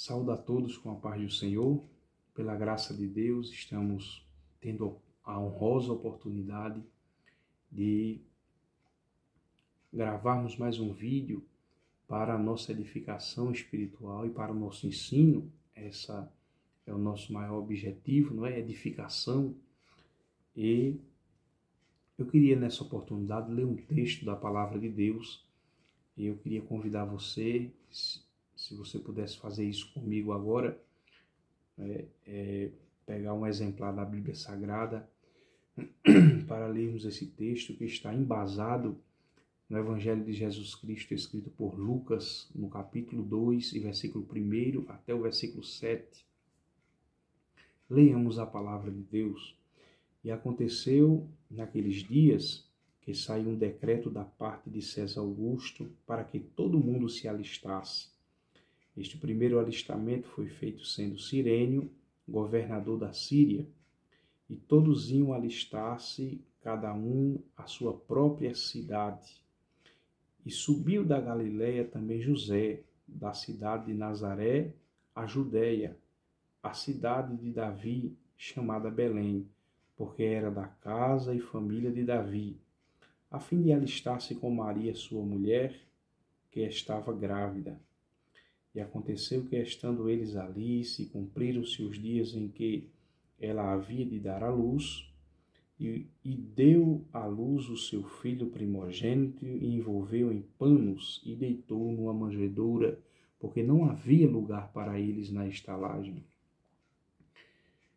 Saúdo a todos com a paz do Senhor. Pela graça de Deus, estamos tendo a honrosa oportunidade de gravarmos mais um vídeo para a nossa edificação espiritual e para o nosso ensino. Essa é o nosso maior objetivo, não é? Edificação. E eu queria nessa oportunidade ler um texto da palavra de Deus. E eu queria convidar você, se você pudesse fazer isso comigo agora, pegar um exemplar da Bíblia Sagrada para lermos esse texto que está embasado no Evangelho de Jesus Cristo, escrito por Lucas, no capítulo 2, e versículo 1 até o versículo 7. Leiamos a palavra de Deus. E aconteceu naqueles dias que saiu um decreto da parte de César Augusto para que todo mundo se alistasse. Este primeiro alistamento foi feito sendo Cirênio, governador da Síria, e todos iam alistar-se, cada um à sua própria cidade. E subiu da Galiléia também José, da cidade de Nazaré, à Judéia, a cidade de Davi, chamada Belém, porque era da casa e família de Davi, a fim de alistar-se com Maria, sua mulher, que estava grávida. E aconteceu que, estando eles ali, se cumpriram-se os dias em que ela havia de dar à luz, e deu à luz o seu filho primogênito, e envolveu em panos, e deitou numa manjedoura, porque não havia lugar para eles na estalagem.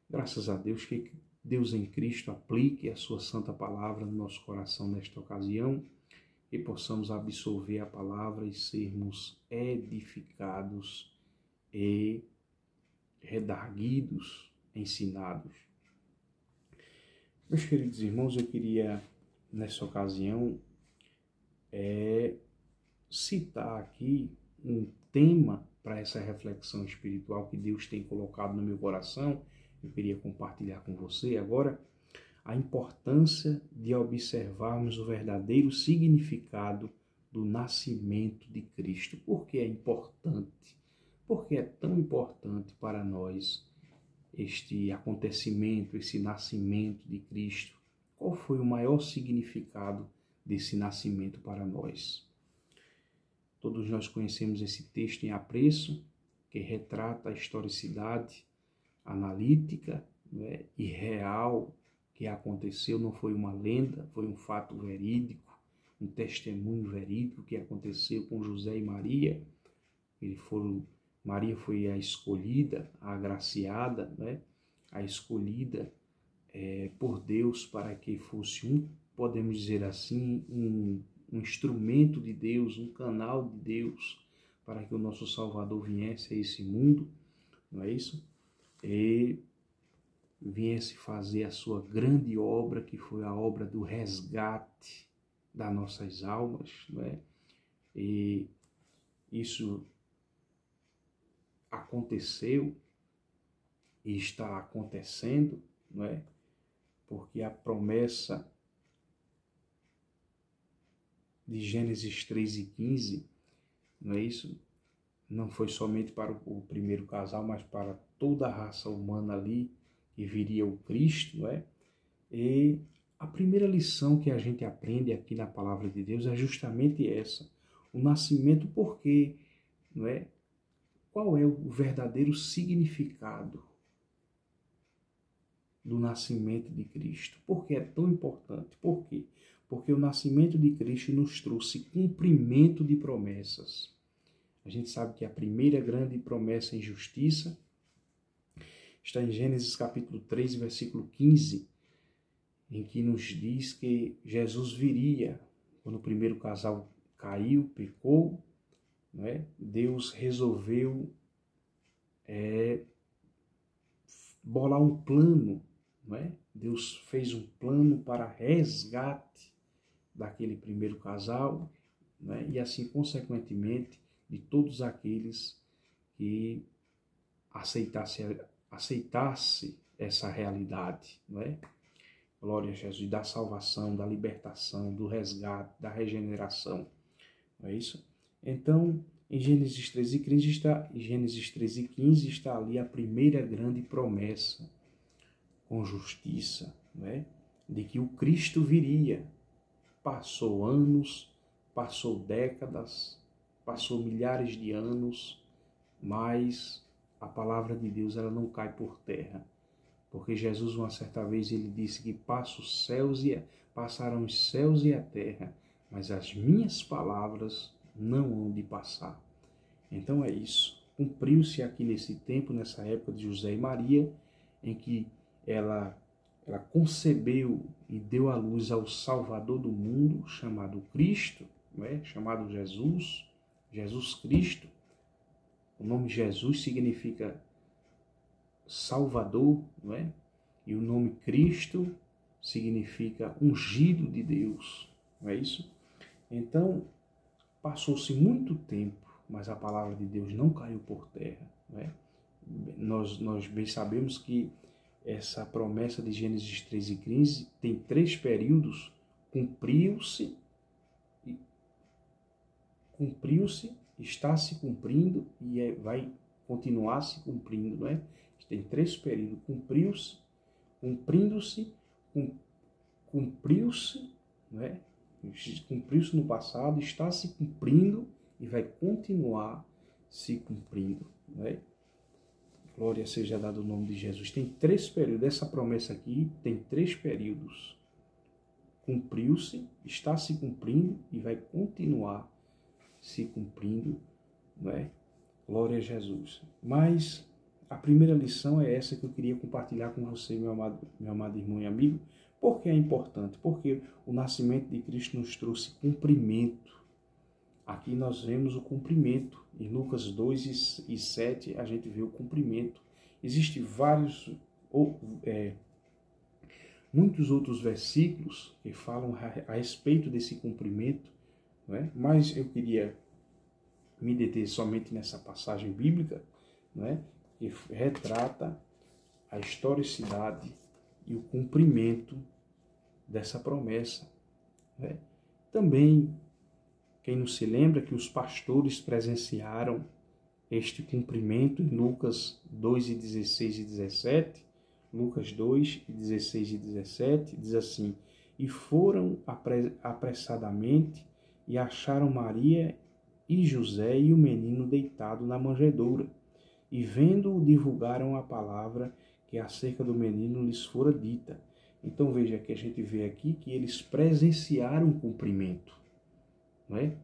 Graças a Deus, que Deus em Cristo aplique a sua santa palavra no nosso coração nesta ocasião, e possamos absorver a palavra e sermos edificados e redarguidos, ensinados. Meus queridos irmãos, eu queria, nessa ocasião, citar aqui um tema para essa reflexão espiritual que Deus tem colocado no meu coração. Eu queria compartilhar com você agora a importância de observarmos o verdadeiro significado do nascimento de Cristo. Por que é importante? Por que é tão importante para nós este acontecimento, esse nascimento de Cristo? Qual foi o maior significado desse nascimento para nós? Todos nós conhecemos esse texto em apreço, que retrata a historicidade analítica, né, e real que aconteceu. Não foi uma lenda, foi um fato verídico, um testemunho verídico que aconteceu com José e Maria. Maria foi a escolhida, a agraciada, né, a escolhida por Deus para que fosse podemos dizer assim, um instrumento de Deus, um canal de Deus para que o nosso Salvador viesse a esse mundo, não é isso? E viesse fazer a sua grande obra, que foi a obra do resgate das nossas almas, não é? E isso aconteceu e está acontecendo, não é? Porque a promessa de Gênesis 3:15, não é isso? Não foi somente para o primeiro casal, mas para toda a raça humana ali, que viria o Cristo, não é? E a primeira lição que a gente aprende aqui na palavra de Deus é justamente essa: o nascimento. Por quê, não é? Qual é o verdadeiro significado do nascimento de Cristo? Por que é tão importante? Por quê? Porque o nascimento de Cristo nos trouxe cumprimento de promessas. A gente sabe que a primeira grande promessa em justiça está em Gênesis capítulo 3, versículo 15, em que nos diz que Jesus viria. Quando o primeiro casal caiu, pecou, não é? Deus resolveu bolar um plano, não é? Deus fez um plano para resgate daquele primeiro casal, não é? E assim, consequentemente, de todos aqueles que aceitasse essa realidade, não é? Glória a Jesus, da salvação, da libertação, do resgate, da regeneração, não é isso? Então, Em Gênesis 13:15 está ali a primeira grande promessa com justiça, né? De que o Cristo viria. Passou anos, passou décadas, passou milhares de anos, mas a palavra de Deus ela não cai por terra. Porque Jesus, uma certa vez, ele disse que passaram os céus e a terra, mas as minhas palavras não hão de passar. Então é isso. Cumpriu-se aqui nesse tempo, nessa época de José e Maria, em que ela concebeu e deu à luz ao Salvador do mundo, chamado Cristo, não é? Chamado Jesus Cristo. O nome Jesus significa Salvador, não é? E o nome Cristo significa ungido de Deus, não é isso? Então, passou-se muito tempo, mas a palavra de Deus não caiu por terra, não é? Nós bem sabemos que essa promessa de Gênesis 13:15 tem 3 períodos: cumpriu-se, está se cumprindo e vai continuar se cumprindo, não é? Tem 3 períodos: cumpriu-se, cumprindo-se, cumpriu-se, não é? Cumpriu-se no passado, está se cumprindo e vai continuar se cumprindo, não é? Glória seja dado o nome de Jesus. Tem 3 períodos. Essa promessa aqui tem 3 períodos. Cumpriu-se, está se cumprindo e vai continuar se cumprindo, não é? Glória a Jesus. Mas a primeira lição é essa que eu queria compartilhar com você, meu amado irmão e amigo. Por que é importante? Porque o nascimento de Cristo nos trouxe cumprimento. Aqui nós vemos o cumprimento. Em Lucas 2:7 a gente vê o cumprimento. Existem muitos outros versículos que falam a respeito desse cumprimento, não é? Mas eu queria me deter somente nessa passagem bíblica, não é? Que retrata a historicidade e o cumprimento dessa promessa, não é? Também, quem não se lembra que os pastores presenciaram este cumprimento em Lucas 2:16 e 17, Lucas 2:16 e 17, diz assim: e foram apressadamente e acharam Maria e José e o menino deitado na manjedoura, e vendo-o divulgaram a palavra que acerca do menino lhes fora dita. Então veja que a gente vê aqui que eles presenciaram o cumprimento, não é?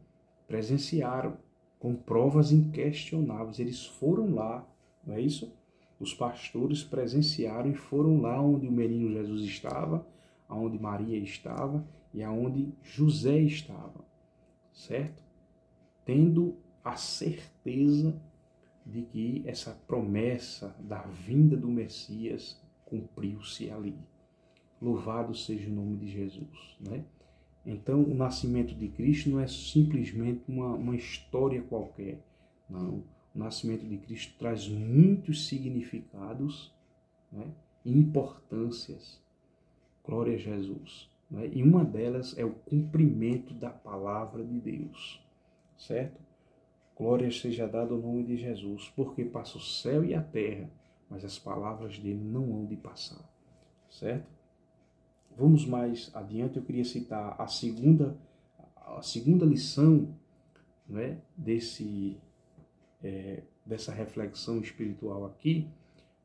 Presenciaram com provas inquestionáveis. Eles foram lá, não é isso? Os pastores presenciaram e foram lá onde o menino Jesus estava, aonde Maria estava e aonde José estava, certo? Tendo a certeza de que essa promessa da vinda do Messias cumpriu-se ali. Louvado seja o nome de Jesus, né? Então, o nascimento de Cristo não é simplesmente uma história qualquer. Não. O nascimento de Cristo traz muitos significados, né, e importâncias. Glória a Jesus. Né? E uma delas é o cumprimento da palavra de Deus. Certo? Glória seja dada ao nome de Jesus, porque passa o céu e a terra, mas as palavras dele não hão de passar. Certo? Vamos mais adiante, eu queria citar a segunda lição, né, dessa reflexão espiritual aqui,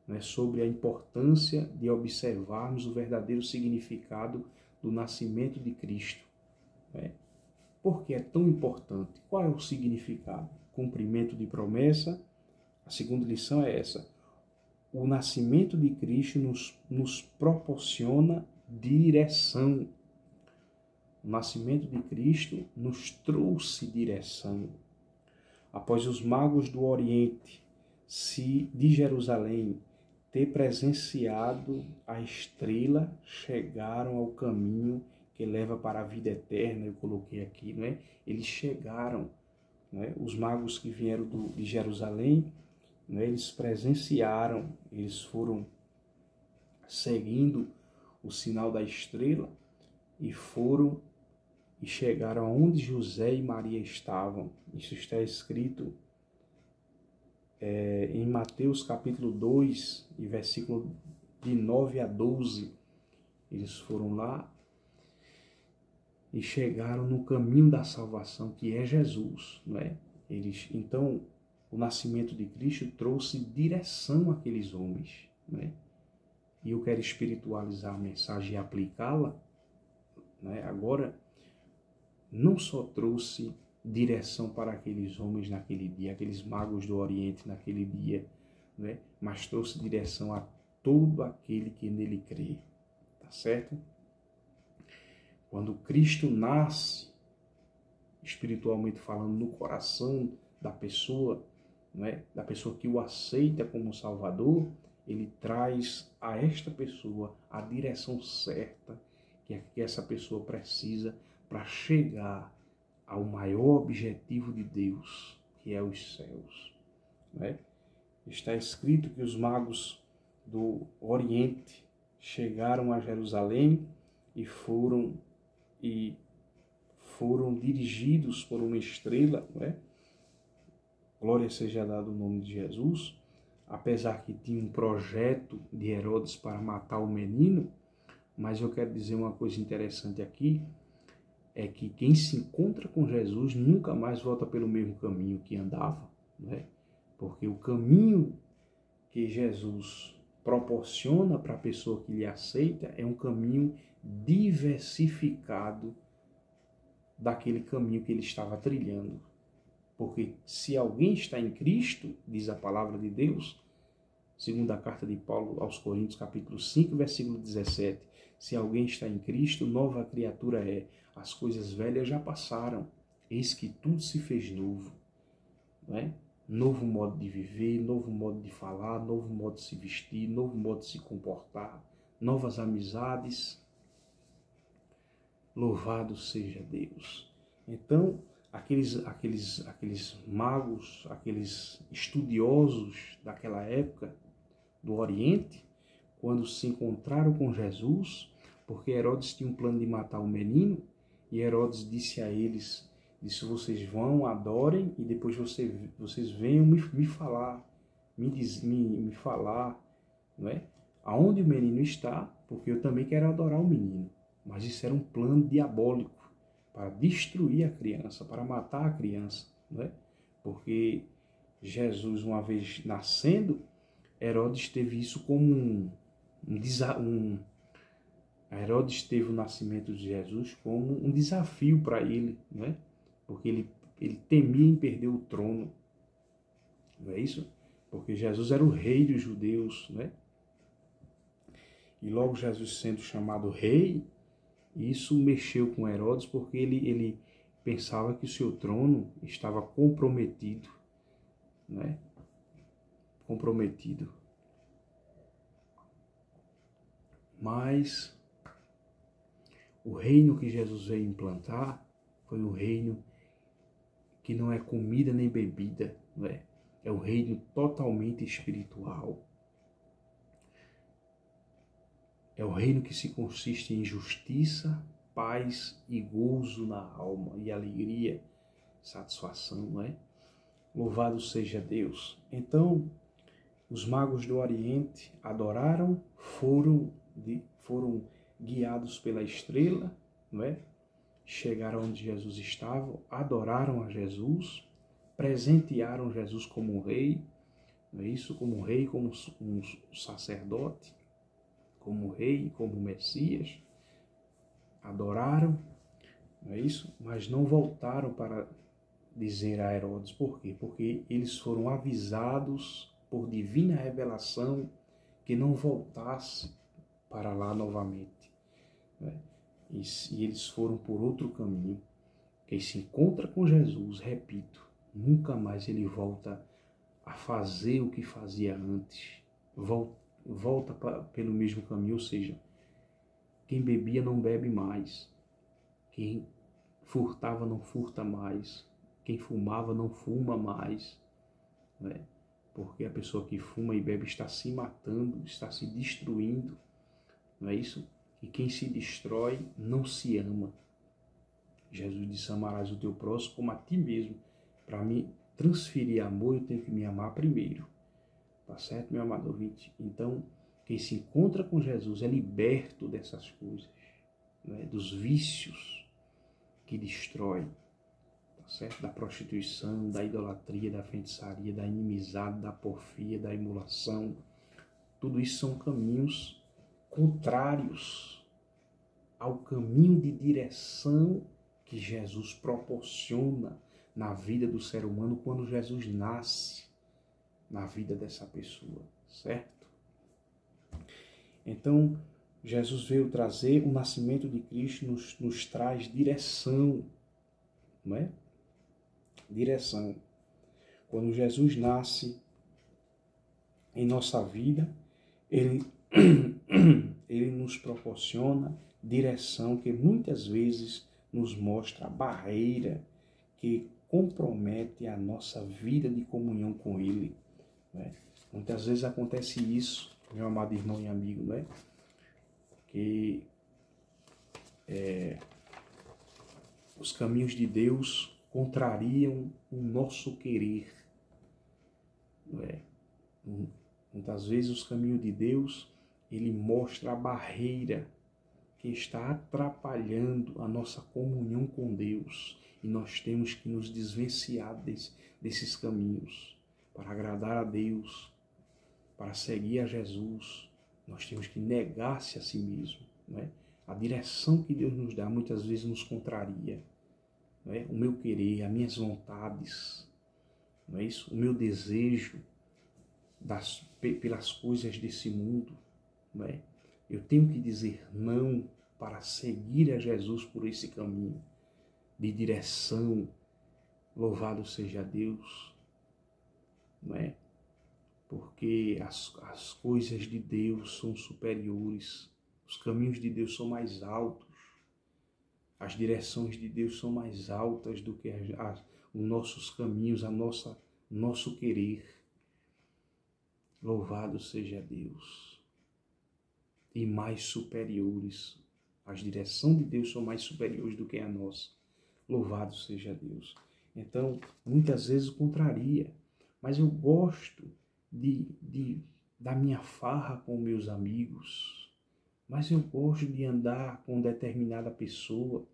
né, sobre a importância de observarmos o verdadeiro significado do nascimento de Cristo. Né? Por que é tão importante? Qual é o significado? Cumprimento de promessa. A segunda lição é essa. O nascimento de Cristo nos proporciona direção. O nascimento de Cristo nos trouxe direção. Após os magos do Oriente de Jerusalém ter presenciado a estrela, chegaram ao caminho que leva para a vida eterna. Eu coloquei aqui, não é? Eles chegaram, né? Os magos que vieram de Jerusalém, né? Eles presenciaram, eles foram seguindo o sinal da estrela e foram e chegaram aonde José e Maria estavam. Isso está escrito em Mateus capítulo 2, e versículo de 9 a 12. Eles foram lá e chegaram no caminho da salvação, que é Jesus, não é? Então, o nascimento de Cristo trouxe direção àqueles homens, não é? E eu quero espiritualizar a mensagem e aplicá-la, né? Agora, não só trouxe direção para aqueles homens naquele dia, aqueles magos do Oriente naquele dia, né? Mas trouxe direção a todo aquele que nele crê, tá certo? Quando Cristo nasce, espiritualmente falando, no coração da pessoa, né? Da pessoa que o aceita como Salvador, ele traz a esta pessoa a direção certa que essa pessoa precisa para chegar ao maior objetivo de Deus, que é os céus, né? Está escrito que os magos do Oriente chegaram a Jerusalém e foram dirigidos por uma estrela, né? Glória seja dado o nome de Jesus. Apesar que tinha um projeto de Herodes para matar o menino, mas eu quero dizer uma coisa interessante aqui, é que quem se encontra com Jesus nunca mais volta pelo mesmo caminho que andava, né? Porque o caminho que Jesus proporciona para a pessoa que lhe aceita é um caminho diversificado daquele caminho que ele estava trilhando. Porque se alguém está em Cristo, diz a palavra de Deus, segundo a carta de Paulo aos Coríntios, capítulo 5, versículo 17, se alguém está em Cristo, nova criatura é. As coisas velhas já passaram, eis que tudo se fez novo. Não é? Novo modo de viver, novo modo de falar, novo modo de se vestir, novo modo de se comportar, novas amizades. Louvado seja Deus. Então, aqueles magos, aqueles estudiosos daquela época do Oriente, quando se encontraram com Jesus, porque Herodes tinha um plano de matar o menino, e Herodes disse a eles, vocês vão, adorem, e depois vocês venham me falar, me falar, não é? Aonde o menino está, porque eu também quero adorar o menino. Mas isso era um plano diabólico, para destruir a criança, para matar a criança, não é? Porque Jesus, uma vez nascendo, Herodes teve isso como Herodes teve o nascimento de Jesus como um desafio para ele, não é? Porque ele temia em perder o trono, não é isso? Porque Jesus era o rei dos judeus, né? E logo Jesus sendo chamado rei, isso mexeu com Herodes, porque ele pensava que o seu trono estava comprometido, né? Comprometido. Mas o reino que Jesus veio implantar foi um reino que não é comida nem bebida, não é? É um reino totalmente espiritual. É o reino que se consiste em justiça, paz e gozo na alma, e alegria, satisfação, não é? Louvado seja Deus. Então, os magos do Oriente adoraram, foram guiados pela estrela, não é? Chegaram onde Jesus estava, adoraram a Jesus, presentearam Jesus como um rei, não é isso? Como um rei, como um sacerdote, como rei, como Messias, adoraram, não é isso? Mas não voltaram para dizer a Herodes. Por quê? Porque eles foram avisados por divina revelação que não voltasse para lá novamente, né? E eles foram por outro caminho. Quem se encontra com Jesus, repito, nunca mais ele volta a fazer o que fazia antes, volta pelo mesmo caminho, ou seja, quem bebia não bebe mais, quem furtava não furta mais, quem fumava não fuma mais, né? Porque a pessoa que fuma e bebe está se matando, está se destruindo, não é isso? E quem se destrói não se ama, Jesus disse, amarás o teu próximo como a ti mesmo. Para me transferir amor, eu tenho que me amar primeiro. Tá certo, meu amado ouvinte? Então, quem se encontra com Jesus é liberto dessas coisas, né? Dos vícios que destrói, tá certo? Da prostituição, da idolatria, da feitiçaria, da inimizade, da porfia, da emulação. Tudo isso são caminhos contrários ao caminho de direção que Jesus proporciona na vida do ser humano quando Jesus nasce na vida dessa pessoa, certo? Então, Jesus veio trazer, o nascimento de Cristo nos traz direção, não é? Direção. Quando Jesus nasce em nossa vida, ele nos proporciona direção que muitas vezes nos mostra a barreira que compromete a nossa vida de comunhão com Ele, né? Muitas vezes acontece isso, meu amado irmão e amigo, né? Que os caminhos de Deus contrariam o nosso querer, não é? Muitas vezes os caminhos de Deus, ele mostra a barreira que está atrapalhando a nossa comunhão com Deus. E nós temos que nos desvencilhar desses caminhos. Para agradar a Deus, para seguir a Jesus, nós temos que negar-se a si mesmo, né? A direção que Deus nos dá muitas vezes nos contraria, né? O meu querer, as minhas vontades, não é isso? O meu desejo pelas coisas desse mundo, não é? Eu tenho que dizer não para seguir a Jesus por esse caminho de direção. Louvado seja Deus, não é? Porque as coisas de Deus são superiores, os caminhos de Deus são mais altos, as direções de Deus são mais altas do que os nossos caminhos, nosso querer. Louvado seja Deus. E mais superiores. As direções de Deus são mais superiores do que a nossa. Louvado seja Deus. Então, muitas vezes contraria. Mas eu gosto da minha farra com meus amigos. Mas eu gosto de andar com determinada pessoa.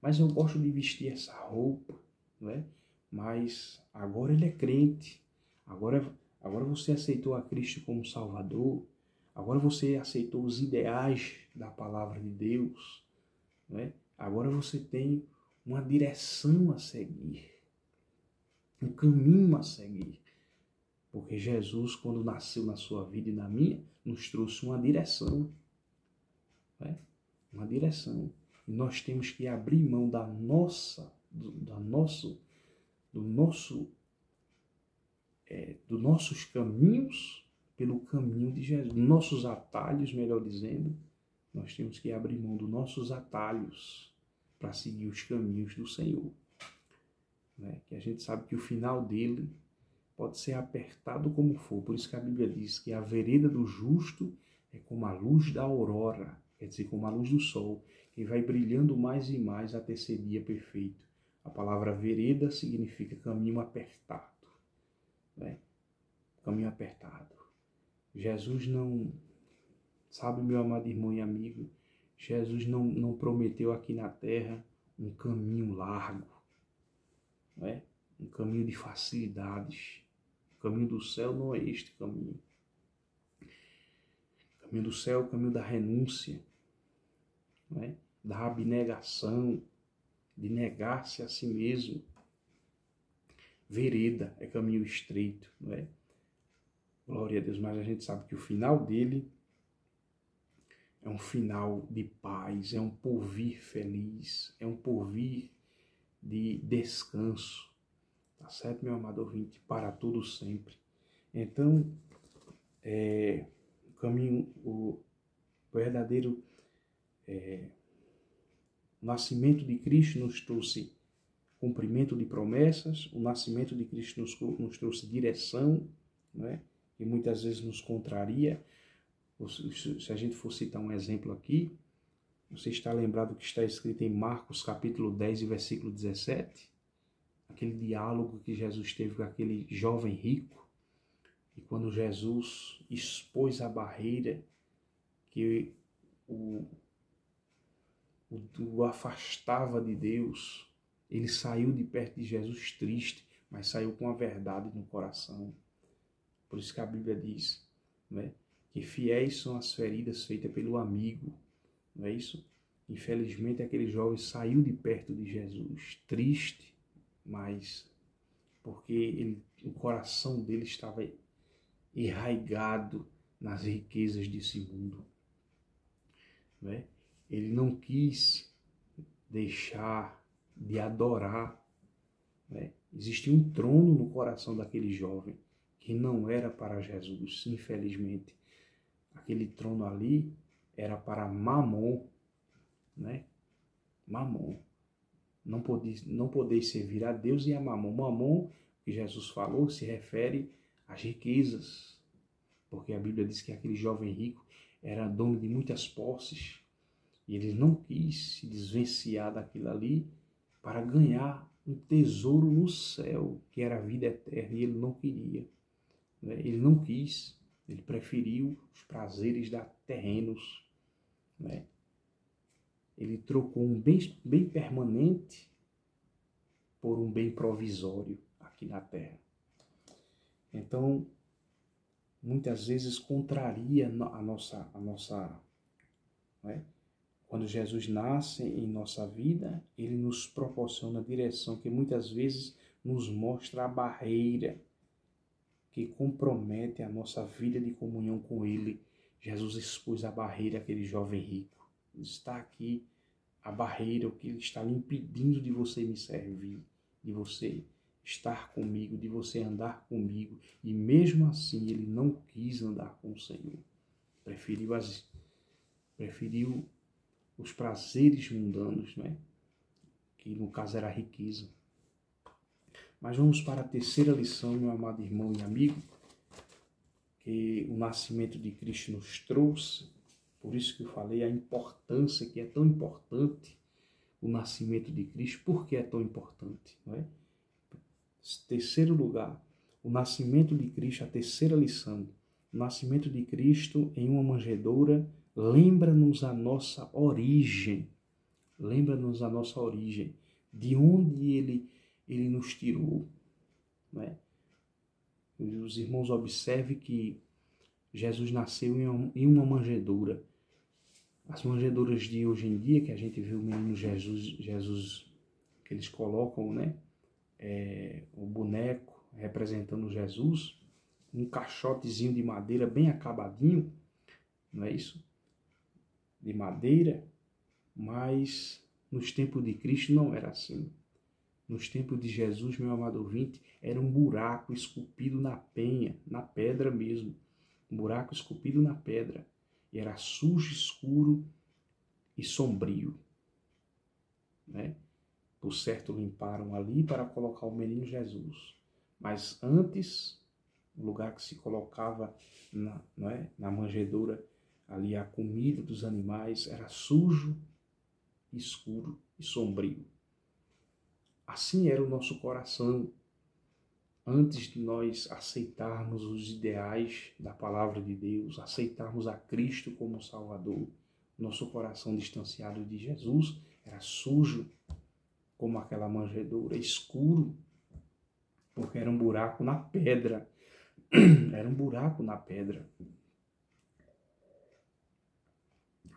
Mas eu gosto de vestir essa roupa, não é? Mas agora ele é crente. Agora você aceitou a Cristo como Salvador. Agora você aceitou os ideais da palavra de Deus, não é? Agora você tem uma direção a seguir, um caminho a seguir. Porque Jesus, quando nasceu na sua vida e na minha, nos trouxe uma direção, não é? Uma direção. E nós temos que abrir mão dos nossos caminhos pelo caminho de Jesus. Nossos atalhos, melhor dizendo, nós temos que abrir mão dos nossos atalhos para seguir os caminhos do Senhor. Né? Que a gente sabe que o final dele pode ser apertado como for. Por isso que a Bíblia diz que a vereda do justo é como a luz da aurora, quer dizer, como a luz do sol, que vai brilhando mais e mais até ser dia perfeito. A palavra vereda significa caminho apertado, né? Caminho apertado. Jesus não, sabe, meu amado irmão e amigo, Jesus não prometeu aqui na terra um caminho largo, né? Um caminho de facilidades. O caminho do céu não é este caminho. O caminho do céu é o caminho da renúncia, né? Da abnegação, de negar-se a si mesmo. Vereda é caminho estreito, não é? Glória a Deus, mas a gente sabe que o final dele é um final de paz, é um porvir feliz, é um porvir de descanso, tá certo, meu amado ouvinte? Para todo sempre. Então, o caminho, o verdadeiro nascimento de Cristo nos trouxe cumprimento de promessas, o nascimento de Cristo nos trouxe direção, não é? E muitas vezes nos contraria. Se a gente for citar um exemplo aqui, Você está lembrado do que está escrito em Marcos capítulo 10 e versículo 17? Aquele diálogo que Jesus teve com aquele jovem rico. E quando Jesus expôs a barreira que o afastava de Deus, ele saiu de perto de Jesus triste, mas saiu com a verdade no coração. Por isso que a Bíblia diz, né, que fiéis são as feridas feitas pelo amigo. Não é isso? Infelizmente, aquele jovem saiu de perto de Jesus, triste, mas porque o coração dele estava enraizado nas riquezas desse mundo. Não é? Ele não quis deixar de adorar. Né? Existia um trono no coração daquele jovem que não era para Jesus, infelizmente. Aquele trono ali era para Mamon, né? Mamon. Não poder servir a Deus e a Mamon. Mamon, que Jesus falou, se refere às riquezas, porque a Bíblia diz que aquele jovem rico era dono de muitas posses e ele não quis se desvencilhar daquilo ali para ganhar um tesouro no céu, que era a vida eterna, e ele não queria. Né? Ele não quis, ele preferiu os prazeres terrenos. Né? Ele trocou um bem permanente por um bem provisório aqui na terra. Então, muitas vezes contraria a nossa né? Quando Jesus nasce em nossa vida, ele nos proporciona a direção que muitas vezes nos mostra a barreira que compromete a nossa vida de comunhão com ele. Jesus expôs a barreira àquele jovem rico. Está aqui a barreira, o que está lhe impedindo de você me servir, de você estar comigo, de você andar comigo. E mesmo assim ele não quis andar com o Senhor. Preferiu os prazeres mundanos, né? Que no caso era a riqueza. Mas vamos para a terceira lição, meu amado irmão e amigo, que o nascimento de Cristo nos trouxe. Por isso que eu falei a importância, que é tão importante o nascimento de Cristo. Por que é tão importante? Não é? Terceiro lugar, o nascimento de Cristo, a terceira lição. O nascimento de Cristo em uma manjedoura lembra-nos a nossa origem. Lembra-nos a nossa origem. De onde ele nos tirou. Não é? Os irmãos observem que Jesus nasceu em uma manjedoura. As manjedouras de hoje em dia, que a gente vê o menino Jesus que eles colocam, né? O boneco representando Jesus, um caixotezinho de madeira bem acabadinho, não é isso? De madeira, mas nos tempos de Cristo não era assim. Nos tempos de Jesus, meu amado ouvinte, era um buraco esculpido na penha, na pedra mesmo. Um buraco esculpido na pedra. E era sujo, escuro e sombrio. Né? Por certo, limparam ali para colocar o menino Jesus. Mas antes, o lugar que se colocava na manjedoura, ali a comida dos animais, era sujo, escuro e sombrio. Assim era o nosso coração antes de nós aceitarmos os ideais da palavra de Deus, aceitarmos a Cristo como Salvador. Nosso coração distanciado de Jesus era sujo como aquela manjedoura, escuro, porque era um buraco na pedra. Era um buraco na pedra.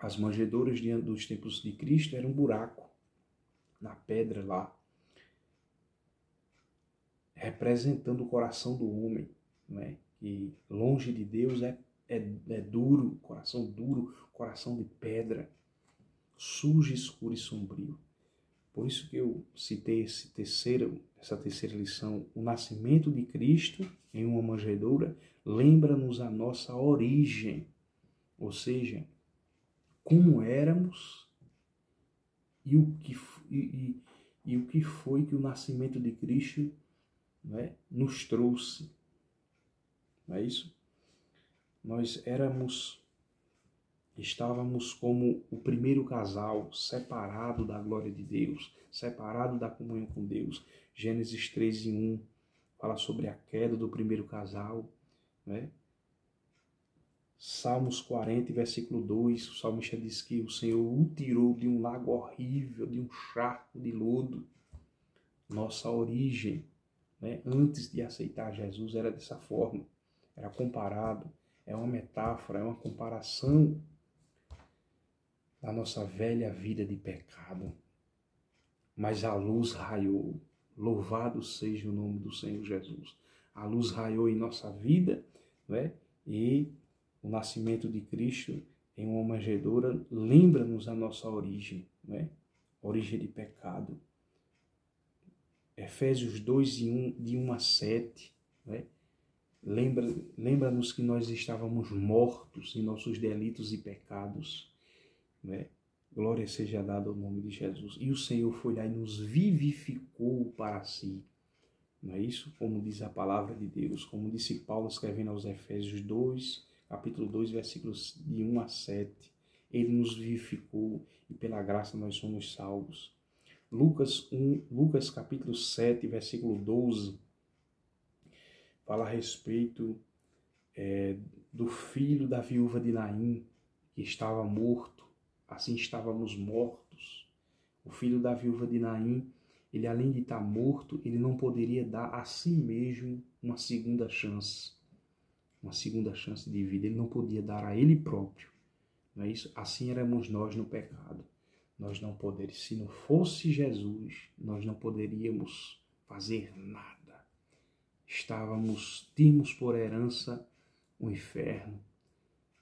As manjedouras dos tempos de Cristo eram um buraco na pedra lá, representando o coração do homem, não é? Que longe de Deus é duro, coração de pedra, sujo, escuro e sombrio. Por isso que eu citei essa terceira lição. O nascimento de Cristo em uma manjedoura lembra-nos a nossa origem, ou seja, como éramos e o que foi que o nascimento de Cristo, né, nos trouxe. Não é isso? Nós éramos Estávamos como o primeiro casal, separado da glória de Deus, separado da comunhão com Deus. Gênesis 13:1 fala sobre a queda do primeiro casal, né? Salmos 40, versículo 2, o salmista diz que o Senhor o tirou de um lago horrível, de um charco de lodo. Nossa origem, né, antes de aceitar Jesus, era dessa forma, era comparado, é uma metáfora, é uma comparação da nossa velha vida de pecado. Mas a luz raiou, louvado seja o nome do Senhor Jesus. A luz raiou em nossa vida, né? E o nascimento de Cristo em uma manjedoura lembra-nos a nossa origem, né? Origem de pecado. Efésios 2, de 1 a 7, né? Lembra-nos que nós estávamos mortos em nossos delitos e pecados, né? Glória seja dada ao nome de Jesus. E o Senhor foi lá e nos vivificou para si. Não é isso? Como diz a palavra de Deus, como disse Paulo escrevendo aos Efésios 2, capítulo 2, versículos de 1 a 7. Ele nos vivificou e pela graça nós somos salvos. Lucas capítulo 7, versículo 12, fala a respeito do filho da viúva de Naim, que estava morto, assim estávamos mortos. O filho da viúva de Naim, ele além de estar morto, ele não poderia dar a si mesmo uma segunda chance de vida, ele não podia dar a ele próprio, não é isso? Assim éramos nós no pecado. Nós não poderíamos, se não fosse Jesus, nós não poderíamos fazer nada. Tínhamos por herança o inferno,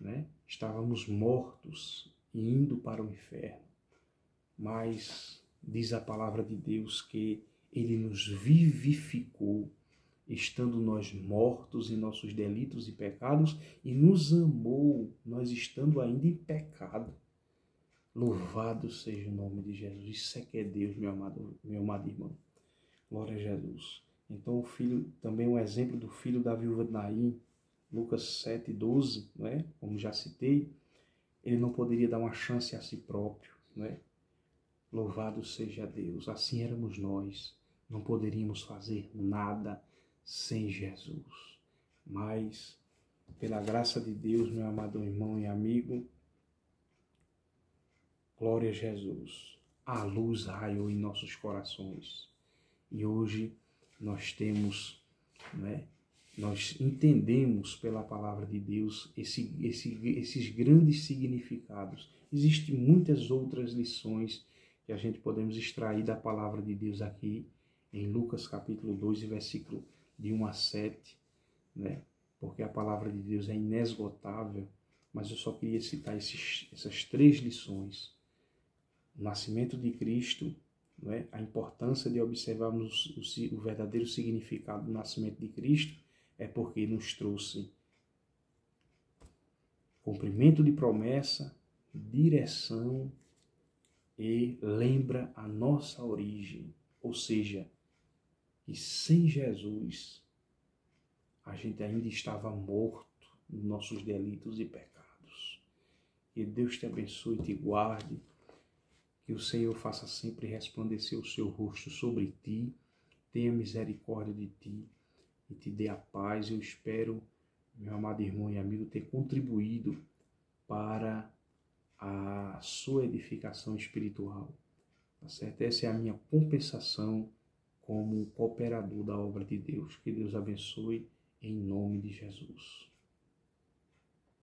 né? Estávamos mortos e indo para o inferno. Mas diz a palavra de Deus que ele nos vivificou, estando nós mortos em nossos delitos e pecados, e nos amou, nós estando ainda em pecado. Louvado seja o nome de Jesus. Isso é que é Deus, meu amado irmão. Glória a Jesus. Então o filho, também um exemplo do filho da viúva de Naim, Lucas 7:12, não é? Como já citei, ele não poderia dar uma chance a si próprio, não é? Louvado seja Deus. Assim éramos nós. Não poderíamos fazer nada sem Jesus. Mas, pela graça de Deus, meu amado irmão e amigo, glória a Jesus, a luz raiou em nossos corações. E hoje nós temos, né, nós entendemos pela palavra de Deus esses grandes significados. Existem muitas outras lições que a gente podemos extrair da palavra de Deus aqui em Lucas capítulo 2, versículo de 1 a 7, né? Porque a palavra de Deus é inesgotável, mas eu só queria citar essas 3 lições. O nascimento de Cristo, né? A importância de observarmos o verdadeiro significado do nascimento de Cristo é porque nos trouxe cumprimento de promessa, direção e lembra a nossa origem, ou seja, que sem Jesus a gente ainda estava morto nos nossos delitos e pecados. Que Deus te abençoe e te guarde, que o Senhor faça sempre resplandecer o seu rosto sobre ti, tenha misericórdia de ti e te dê a paz. Eu espero, meu amado irmão e amigo, ter contribuído para a sua edificação espiritual, tá certo? Essa é a minha compensação como cooperador da obra de Deus. Que Deus abençoe em nome de Jesus.